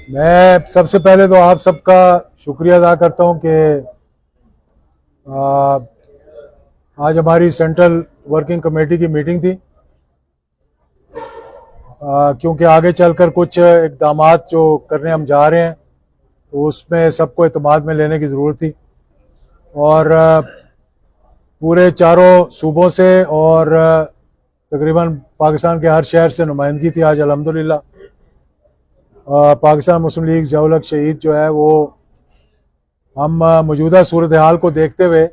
मैं सबसे पहले तो आप सबका शुक्रिया अदा करता हूं कि आज हमारी सेंट्रल वर्किंग कमेटी की मीटिंग थी, क्योंकि आगे चलकर कुछ इक़दामात जो करने हम जा रहे हैं तो उसमें सबको एतमाद में लेने की ज़रूरत थी। और पूरे चारों सूबों से और तकरीबन पाकिस्तान के हर शहर से नुमाइंदगी थी आज अल्हम्दुलिल्लाह। पाकिस्तान मुस्लिम लीग ज़ियाउल हक शहीद जो है वो हम मौजूदा सूरत हाल को देखते हुए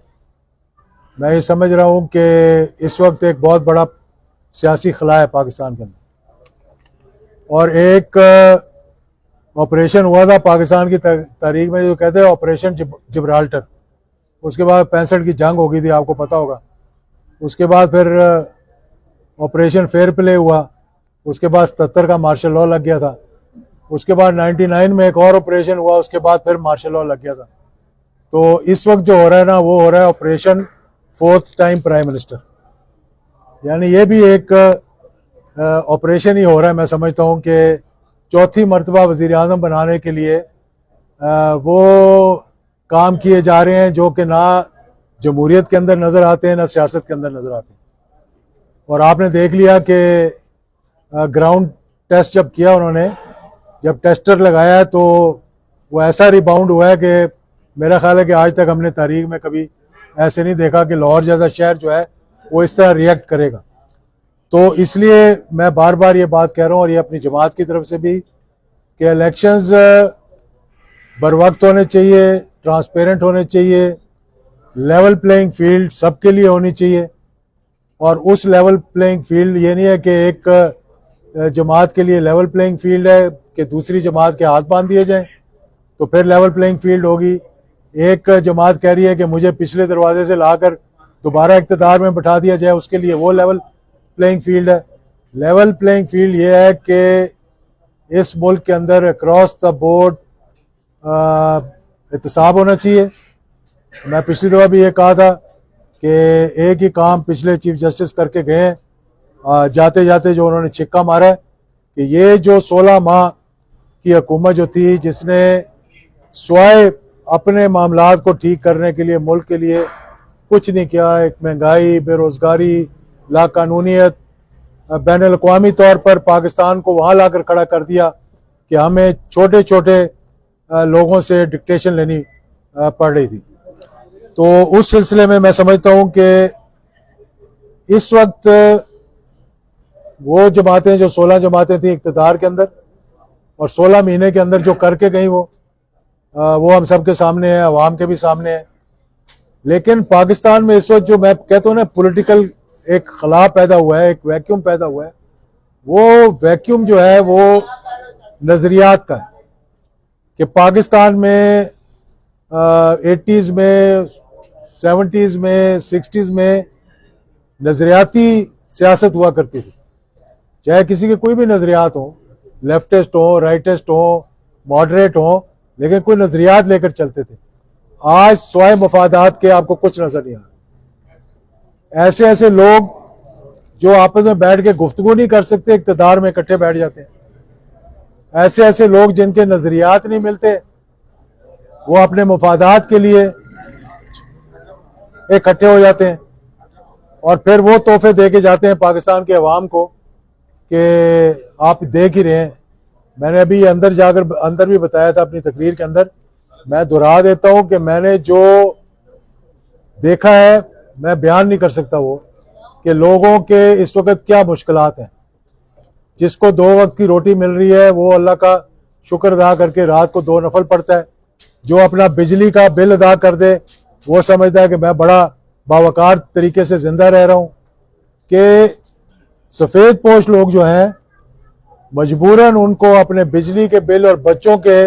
मैं ये समझ रहा हूँ कि इस वक्त एक बहुत बड़ा सियासी खला है पाकिस्तान के अंदर, और एक ऑपरेशन हुआ था पाकिस्तान की तारीख में जो कहते हैं ऑपरेशन जिब्राल्टर। उसके बाद 65 की जंग हो गई थी, आपको पता होगा। उसके बाद फिर ऑपरेशन फेयर प्ले हुआ, उसके बाद 77 का मार्शल लॉ लग गया था। उसके बाद 99 में एक और ऑपरेशन हुआ, उसके बाद फिर मार्शल लॉ लग गया था। तो इस वक्त जो हो रहा है ना, वो हो रहा है operation 4th time prime minister, यानी ये भी एक ऑपरेशन ही हो रहा है। मैं समझता हूँ कि चौथी मरतबा वज़ीर आज़म बनाने के लिए वो काम किए जा रहे हैं जो कि ना जमहूरियत के अंदर नज़र आते हैं, ना सियासत के अंदर नज़र आते हैं। और आपने देख लिया कि ग्राउंड टेस्ट जब किया उन्होंने, जब टेस्टर लगाया है तो वो ऐसा रिबाउंड हुआ है कि मेरा ख्याल है कि आज तक हमने तारीख में कभी ऐसे नहीं देखा कि लाहौर जैसा शहर जो है वो इस तरह रिएक्ट करेगा। तो इसलिए मैं बार बार ये बात कह रहा हूँ, और ये अपनी जमात की तरफ से भी, कि इलेक्शंस बर वक्त होने चाहिए, ट्रांसपेरेंट होने चाहिए, लेवल प्लेइंग फील्ड सबके लिए होनी चाहिए। और उस लेवल प्लेइंग फील्ड ये नहीं है कि एक जमात के लिए लेवल प्लेइंग फील्ड है कि दूसरी जमात के हाथ बांध दिए जाएं तो फिर लेवल प्लेइंग फील्ड होगी। एक जमात कह रही है कि मुझे पिछले दरवाजे से लाकर दोबारा इक़्तिदार में बैठा दिया जाए, उसके लिए वो लेवल प्लेइंग फील्ड है। लेवल प्लेइंग फील्ड ये है कि इस मुल्क के अंदर अक्रॉस द बोर्ड एहतसाब होना चाहिए। मैं पिछली दफ़ा भी ये कहा था कि एक ही काम पिछले चीफ जस्टिस करके गए, जाते जाते जो उन्होंने छिक्का मारा है कि ये जो 16 माह की हुकूमत जो थी, जिसने स्वाय अपने मामलात को ठीक करने के लिए मुल्क के लिए कुछ नहीं किया, एक महंगाई, बेरोजगारी, लाकानूनियत, बैनुल-अक़वामी तौर पर पाकिस्तान को वहाँ लाकर खड़ा कर दिया कि हमें छोटे छोटे लोगों से डिक्टेशन लेनी पड़ रही थी। तो उस सिलसिले में मैं समझता हूँ कि इस वक्त वो जमातें जो 16 जमातें थी इक़्तिदार के अंदर, और 16 महीने के अंदर जो करके गई वो हम सब के सामने है, अवाम के भी सामने है। लेकिन पाकिस्तान में इस वक्त जो मैं कहता हूँ ना, पॉलिटिकल एक खला पैदा हुआ है, एक वैक्यूम पैदा हुआ है। वो वैक्यूम जो है वो नजरियात का है कि पाकिस्तान में 80s में, 70s में, 60s में नजरियाती सियासत हुआ करती थी, चाहे किसी के कोई भी नजरियात हो, लेफ्टिस्ट हो, राइटिस्ट हो, मॉडरेट हो, लेकिन कोई नजरियात लेकर चलते थे। आज स्वाय मफादात के आपको कुछ नजर नहीं आ रहा। ऐसे ऐसे लोग जो आपस में बैठ के गुफ्तगू नहीं कर सकते, इक़्तिदार में इकट्ठे बैठ जाते हैं। ऐसे ऐसे लोग जिनके नजरियात नहीं मिलते, वो अपने मफादात के लिए इकट्ठे हो जाते हैं और फिर वो तोहफे दे के जाते हैं पाकिस्तान के अवाम को कि आप देख ही रहे हैं। मैंने अभी अंदर भी बताया था अपनी तकरीर के अंदर, मैं दोहरा देता हूं कि मैंने जो देखा है मैं बयान नहीं कर सकता वो, कि लोगों के इस वक्त क्या मुश्किलात हैं। जिसको 2 वक्त की रोटी मिल रही है वो अल्लाह का शुक्र अदा करके रात को 2 नफल पढ़ता है। जो अपना बिजली का बिल अदा कर दे वो समझता है कि मैं बड़ा बावकार तरीके से जिंदा रह रहा हूं। कि सफ़ेद पोश लोग जो हैं मजबूरन उनको अपने बिजली के बिल और बच्चों के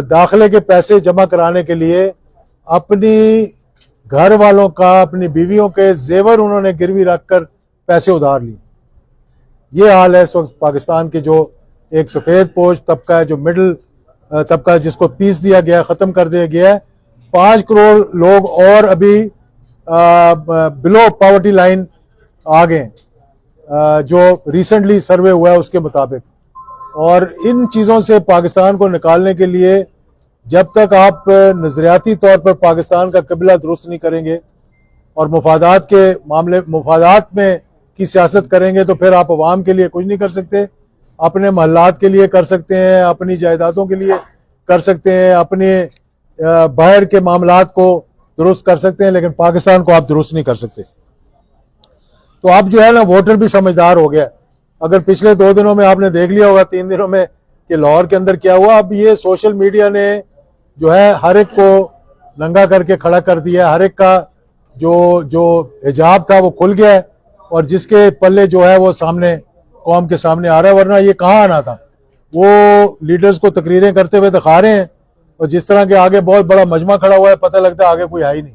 दाखिले के पैसे जमा कराने के लिए अपनी घर वालों का, अपनी बीवियों के जेवर उन्होंने गिरवी रखकर पैसे उधार लिए। ये हाल है इस वक्त पाकिस्तान के। जो एक सफ़ेद पोश तबका है, जो मिडिल तबका, जिसको पीस दिया गया, ख़त्म कर दिया गया है। 5 करोड़ लोग और अभी बिलो पॉवर्टी लाइन आ गए, जो रिसेंटली सर्वे हुआ है उसके मुताबिक। और इन चीज़ों से पाकिस्तान को निकालने के लिए जब तक आप नजरियाती तौर पर पाकिस्तान का कबिला दुरुस्त नहीं करेंगे और मुफादात के मामले मुफादात में की सियासत करेंगे तो फिर आप अवाम के लिए कुछ नहीं कर सकते। अपने महल्लात के लिए कर सकते हैं, अपनी जायदादों के लिए कर सकते हैं, अपने बाहर के मामलात को दुरुस्त कर सकते हैं, लेकिन पाकिस्तान को आप दुरुस्त नहीं कर सकते। तो अब जो है ना वोटर भी समझदार हो गया। अगर पिछले 2 दिनों में आपने देख लिया होगा, 3 दिनों में, कि लाहौर के अंदर क्या हुआ, अब ये सोशल मीडिया ने जो है हर एक को नंगा करके खड़ा कर दिया, हर एक का जो हिजाब था वो खुल गया है और जिसके पल्ले जो है वो सामने कौम के सामने आ रहा है, वरना ये कहाँ आना था। वो लीडर्स को तकरीरें करते हुए दिखा रहे हैं और जिस तरह के आगे बहुत बड़ा मजमा खड़ा हुआ है, पता लगता है आगे कोई है ही नहीं।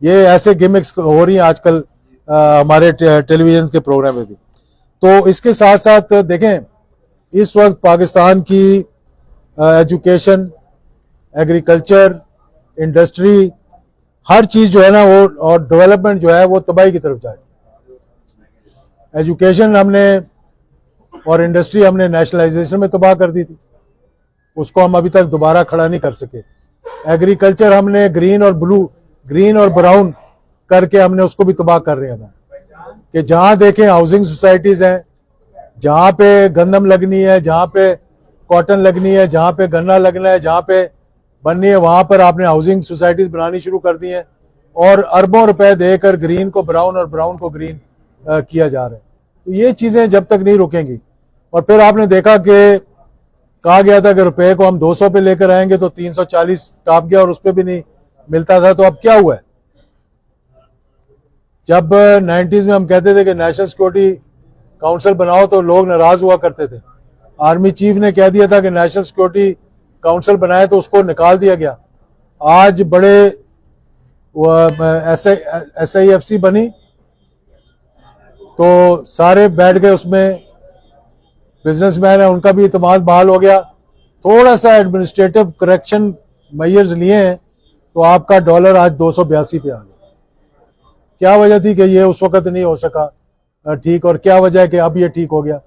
ये ऐसे गिमिक्स हो रही हैं आजकल हमारे टेलीविजन के प्रोग्राम में भी। तो इसके साथ साथ देखें, इस वक्त पाकिस्तान की एजुकेशन, एग्रीकल्चर, इंडस्ट्री, हर चीज जो है ना वो और डेवलपमेंट जो है वो तबाही की तरफ जाए। एजुकेशन हमने और इंडस्ट्री हमने नेशनलाइजेशन में तबाह कर दी थी, उसको हम अभी तक दोबारा खड़ा नहीं कर सके। एग्रीकल्चर हमने ग्रीन और ब्राउन करके हमने उसको भी तबाह कर रहे हैं कि जहां देखें हाउसिंग सोसाइटीज हैं, जहां पे गंदम लगनी है, जहां पे कॉटन लगनी है, जहां पे गन्ना लगना है, जहां पे बननी है, वहां पर आपने हाउसिंग सोसाइटीज बनानी शुरू कर दी हैं और अरबों रुपए देकर ग्रीन को ब्राउन और ब्राउन को ग्रीन किया जा रहा है। तो ये चीजें जब तक नहीं रुकेंगी, और फिर आपने देखा कि कहा गया था कि रुपए को हम 200 पे लेकर आएंगे तो 340 टॉप गया और उस पर भी नहीं मिलता था। तो अब क्या हुआ है, जब 90s में हम कहते थे कि नेशनल सिक्योरिटी काउंसिल बनाओ तो लोग नाराज हुआ करते थे। आर्मी चीफ ने कह दिया था कि नेशनल सिक्योरिटी काउंसिल बनाए तो उसको निकाल दिया गया। आज बड़े SIFC बनी तो सारे बैठ गए उसमें, बिजनेसमैन है उनका भी इत्मीनान बहाल हो गया। थोड़ा सा एडमिनिस्ट्रेटिव करेक्शन मेजर्स लिए हैं तो आपका डॉलर आज 282 पे आ गया। क्या वजह थी कि ये उस वक्त नहीं हो सका ठीक, और क्या वजह है कि अब ये ठीक हो गया।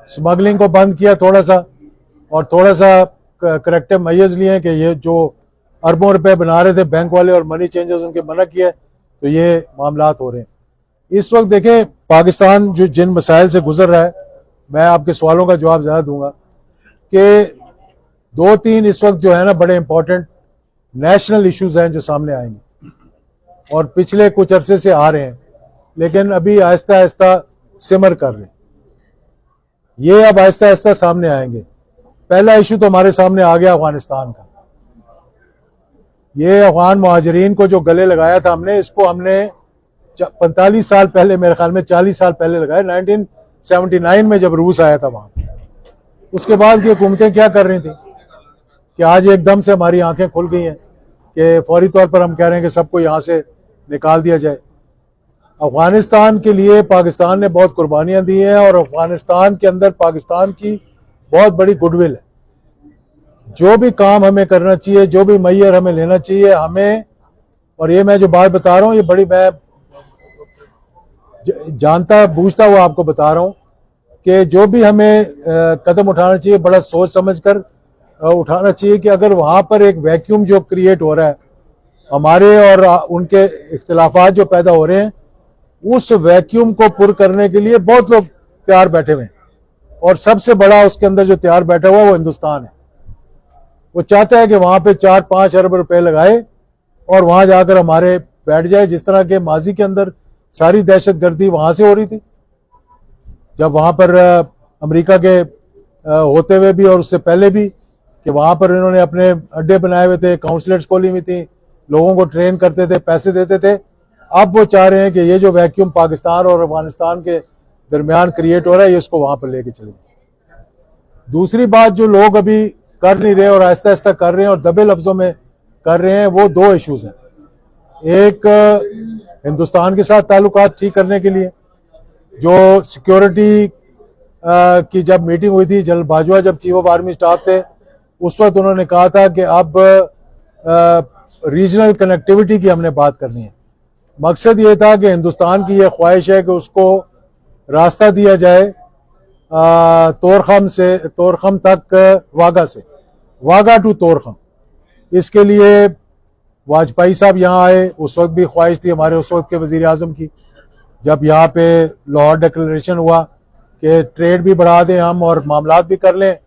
स्मगलिंग को बंद किया थोड़ा सा, और थोड़ा सा करेक्टिव मेजर्स लिए कि ये जो अरबों रुपए बना रहे थे बैंक वाले और मनी चेंजर्स उनके मना किया, तो ये मामलात हो रहे हैं। इस वक्त देखें पाकिस्तान जो जिन मसाइल से गुजर रहा है, मैं आपके सवालों का जवाब ज़्यादा दूंगा कि 2-3 इस वक्त जो है ना बड़े इंपॉर्टेंट नेशनल इश्यूज हैं जो सामने आएंगे और पिछले कुछ अरसे से आ रहे हैं, लेकिन अभी आहिस्ता आहिस्ता सिमर कर रहे हैं। ये अब आहिस्ता आहिस्ता सामने आएंगे। पहला इशू तो हमारे सामने आ गया अफगानिस्तान का। ये अफगान मुहाजिरीन को जो गले लगाया था हमने, इसको हमने 45 साल पहले, मेरे ख्याल में 40 साल पहले लगाया, 1979 में जब रूस आया था वहां। उसके बाद ये हुकूमतें क्या कर रही थी कि आज एकदम से हमारी आंखें खुल गई हैं कि फौरी तौर पर हम कह रहे हैं कि सबको यहां से निकाल दिया जाए। अफगानिस्तान के लिए पाकिस्तान ने बहुत कुर्बानियां दी हैं और अफगानिस्तान के अंदर पाकिस्तान की बहुत बड़ी गुडविल है। जो भी काम हमें करना चाहिए, जो भी मैयर हमें लेना चाहिए हमें, और ये मैं जो बात बता रहा हूँ ये बड़ी मैं जानता बूझता हुआ आपको बता रहा हूँ कि जो भी हमें कदम उठाना चाहिए बड़ा सोच समझ कर उठाना चाहिए कि अगर वहां पर एक वैक्यूम जो क्रिएट हो रहा है हमारे और उनके इख्तिलाफात जो पैदा हो रहे हैं, उस वैक्यूम को पुर करने के लिए बहुत लोग तैयार बैठे हुए हैं और सबसे बड़ा उसके अंदर जो तैयार बैठा हुआ है वो हिंदुस्तान है। वो चाहता है कि वहां पे 4-5 अरब रुपए लगाए और वहां जाकर हमारे बैठ जाए, जिस तरह के माजी के अंदर सारी दहशतगर्दी वहां से हो रही थी, जब वहां पर अमेरिका के होते हुए भी और उससे पहले भी, कि वहां पर इन्होंने अपने अड्डे बनाए हुए थे, काउंसलेट्स खोली हुई थी, लोगों को ट्रेन करते थे, पैसे देते थे। अब वो चाह रहे हैं कि ये जो वैक्यूम पाकिस्तान और अफगानिस्तान के दरमियान क्रिएट हो रहा है ये उसको वहां पर लेके चले। दूसरी बात जो लोग अभी कर नहीं रहे और आहिस्ता आहिस्ता कर रहे हैं और दबे लफ्जों में कर रहे हैं, वो 2 इश्यूज हैं। एक हिंदुस्तान के साथ ताल्लुकात ठीक करने के लिए, जो सिक्योरिटी की जब मीटिंग हुई थी, जनरल बाजवा जब चीफ ऑफ आर्मी स्टाफ थे, उस वक्त उन्होंने कहा था कि अब रीजनल कनेक्टिविटी की हमने बात करनी है। मकसद ये था कि हिंदुस्तान की यह ख्वाहिश है कि उसको रास्ता दिया जाए तोरखम तक वागा से, वागा टू तोरखम। इसके लिए वाजपेयी साहब यहाँ आए, उस वक्त भी ख्वाहिश थी हमारे उस वक्त के वजीर आजम की, जब यहाँ पे लाहौर डिक्लेरेशन हुआ कि ट्रेड भी बढ़ा दें हम और मामलात भी कर लें,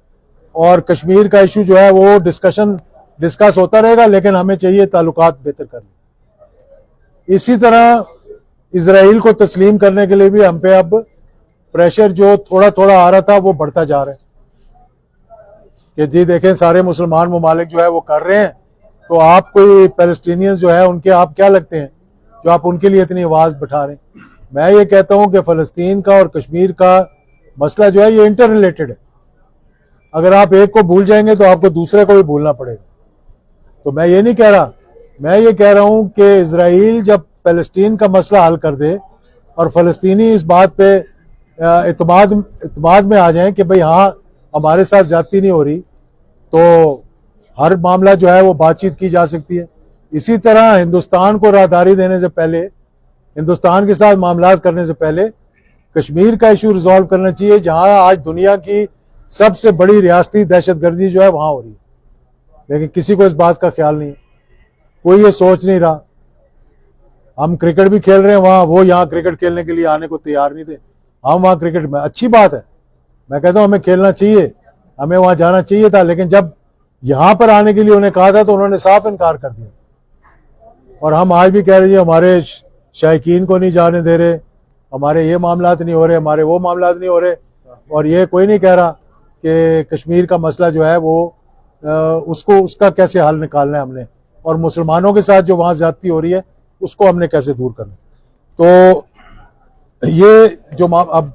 और कश्मीर का इशू जो है वो डिस्कस होता रहेगा, लेकिन हमें चाहिए ताल्लुकात बेहतर करने। इसी तरह इजराइल को तस्लीम करने के लिए भी हम पे अब प्रेशर जो थोड़ा थोड़ा आ रहा था वो बढ़ता जा रहा है कि जी देखें सारे मुसलमान ममालिक जो है वो कर रहे हैं, तो आप कोई पैलेस्टीनियंस जो है उनके आप क्या लगते हैं जो आप उनके लिए इतनी आवाज बैठा रहे हैं। मैं ये कहता हूं कि फलस्तीन का और कश्मीर का मसला जो है ये इंटर रिलेटेड है। अगर आप एक को भूल जाएंगे तो आपको दूसरे को भी भूलना पड़ेगा। तो मैं ये नहीं कह रहा, मैं ये कह रहा हूं कि इजराइल जब फलस्तीन का मसला हल कर दे और फलस्तीनी इस बात पे इत्माद में आ जाएं कि भाई हाँ हमारे साथ ज्यादती नहीं हो रही, तो हर मामला जो है वो बातचीत की जा सकती है। इसी तरह हिंदुस्तान को राहदारी देने से पहले, हिंदुस्तान के साथ मामलात करने से पहले कश्मीर का इशू रिजॉल्व करना चाहिए, जहां आज दुनिया की सबसे बड़ी रियासती दहशतगर्दी जो है वहां हो रही है। लेकिन किसी को इस बात का ख्याल नहीं है, कोई ये सोच नहीं रहा। हम क्रिकेट भी खेल रहे हैं वहां, वो यहाँ क्रिकेट खेलने के लिए आने को तैयार नहीं थे। हम वहां क्रिकेट में, अच्छी बात है, मैं कहता हूं हमें खेलना चाहिए, हमें वहां जाना चाहिए था, लेकिन जब यहां पर आने के लिए उन्हें कहा था तो उन्होंने साफ इनकार कर दिया। और हम आज भी कह रहे हैं हमारे शायकीन को नहीं जाने दे रहे, हमारे ये मामलात नहीं हो रहे, हमारे वो मामलात नहीं हो रहे, और ये कोई नहीं कह रहा कि कश्मीर का मसला जो है वो उसका कैसे हल निकालना है हमने, और मुसलमानों के साथ जो वहां ज्यादती हो रही है उसको हमने कैसे दूर करना। तो ये जो अब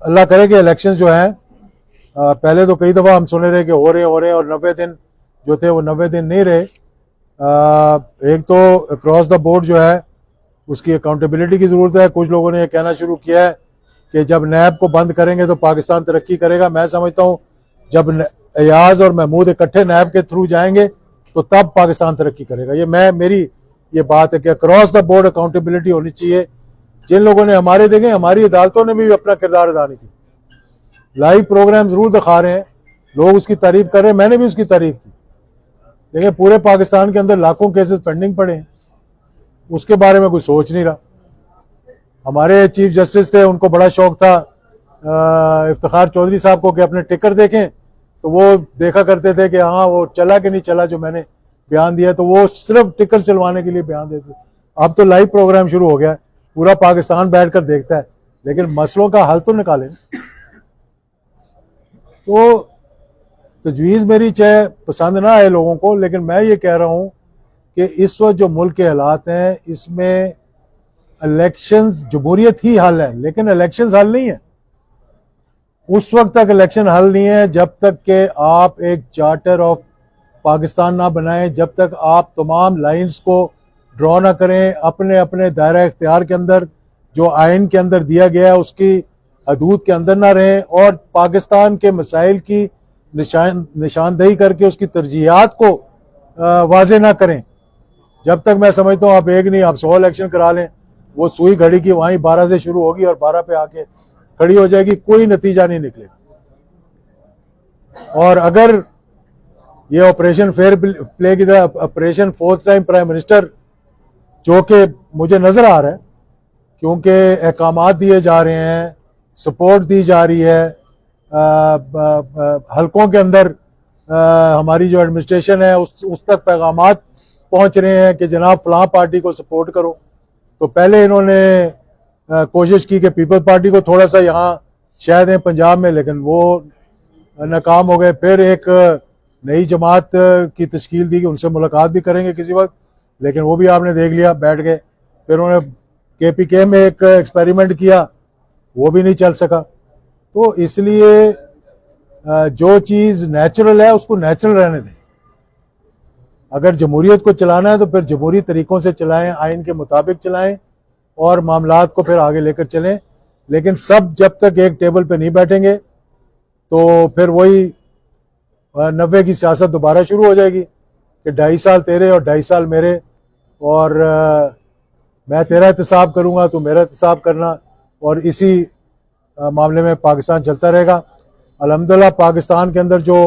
अल्लाह करे कि इलेक्शन जो है, पहले तो कई दफा हम सुने रहे कि हो रहे और 90 दिन जो थे वो 90 दिन नहीं रहे। एक तो अक्रॉस द बोर्ड जो है उसकी अकाउंटेबिलिटी की जरूरत है। कुछ लोगों ने यह कहना शुरू किया है कि जब नैब को बंद करेंगे तो पाकिस्तान तरक्की करेगा। मैं समझता हूं जब अयाज और महमूद इकट्ठे नैब के थ्रू जाएंगे तो तब पाकिस्तान तरक्की करेगा। मेरी ये बात है कि अक्रॉस द बोर्ड अकाउंटेबिलिटी होनी चाहिए। जिन लोगों ने हमारे देखे, हमारी अदालतों ने भी अपना किरदार अदा नहीं किया। लाइव प्रोग्राम जरूर दिखा रहे हैं, लोग उसकी तारीफ कर रहे हैं, मैंने भी उसकी तारीफ की, लेकिन पूरे पाकिस्तान के अंदर लाखों केसेस पेंडिंग पड़े हैं, उसके बारे में कोई सोच नहीं रहा। हमारे चीफ जस्टिस थे, उनको बड़ा शौक था इफ्तिखार चौधरी साहब को कि अपने टिकर देखें, तो वो देखा करते थे कि हाँ वो चला कि नहीं चला जो मैंने बयान दिया, तो वो सिर्फ टिकर चलवाने के लिए बयान देते। अब तो लाइव प्रोग्राम शुरू हो गया है, पूरा पाकिस्तान बैठकर देखता है, लेकिन मसलों का हल तो निकालें। तो तजवीज़ मेरी चाहे पसंद ना आए लोगों को, लेकिन मैं ये कह रहा हूं कि इस वक्त जो मुल्क के हालात हैं इसमें इलेक्शंस, जमहूरियत ही हल है, लेकिन इलेक्शंस हल नहीं है। उस वक्त तक इलेक्शन हल नहीं है जब तक कि आप एक चार्टर ऑफ पाकिस्तान ना बनाएं, जब तक आप तमाम लाइंस को ड्रॉ ना करें, अपने अपने दायरा इख्तियार के अंदर जो आइन के अंदर दिया गया है उसकी हदूद के अंदर ना रहें, और पाकिस्तान के मसाइल की निशानदही करके उसकी तरजीहात को वाजे ना करें। जब तक मैं समझता हूँ आप एक नहीं, आप 100 इलेक्शन करा लें, वो सुई घड़ी की वहीं 12 से शुरू होगी और 12 पे आके खड़ी हो जाएगी, कोई नतीजा नहीं निकलेगा। और अगर ये ऑपरेशन फेयर प्ले की तरह operation 4th time prime minister, जो कि मुझे नजर आ रहा है क्योंकि अहकामात दिए जा रहे हैं, सपोर्ट दी जा रही है, हलकों के अंदर हमारी जो एडमिनिस्ट्रेशन है उस तक पैगामात पहुंच रहे हैं कि जनाब फलां पार्टी को सपोर्ट करो। तो पहले इन्होंने कोशिश की कि पीपल्स पार्टी को थोड़ा सा यहाँ शायद है पंजाब में, लेकिन वो नाकाम हो गए। फिर एक नई जमात की तश्कील दी कि उनसे मुलाकात भी करेंगे किसी वक्त, लेकिन वो भी आपने देख लिया बैठ गए। फिर उन्होंने KPK में एक एक्सपेरिमेंट किया, वो भी नहीं चल सका। तो इसलिए जो चीज़ नेचुरल है उसको नेचुरल रहने दें। अगर जमहूरियत को चलाना है तो फिर जमहूरी तरीकों से चलाएं, आइन के मुताबिक चलाएं और मामलात को फिर आगे लेकर चलें। लेकिन सब जब तक एक टेबल पे नहीं बैठेंगे तो फिर वही 90 की सियासत दोबारा शुरू हो जाएगी कि 2.5 साल तेरे और 2.5 साल मेरे, और मैं तेरा एहतसाब करूंगा, तू मेरा एहतसाब करना, और इसी मामले में पाकिस्तान चलता रहेगा। अल्हम्दुलिल्लाह पाकिस्तान के अंदर जो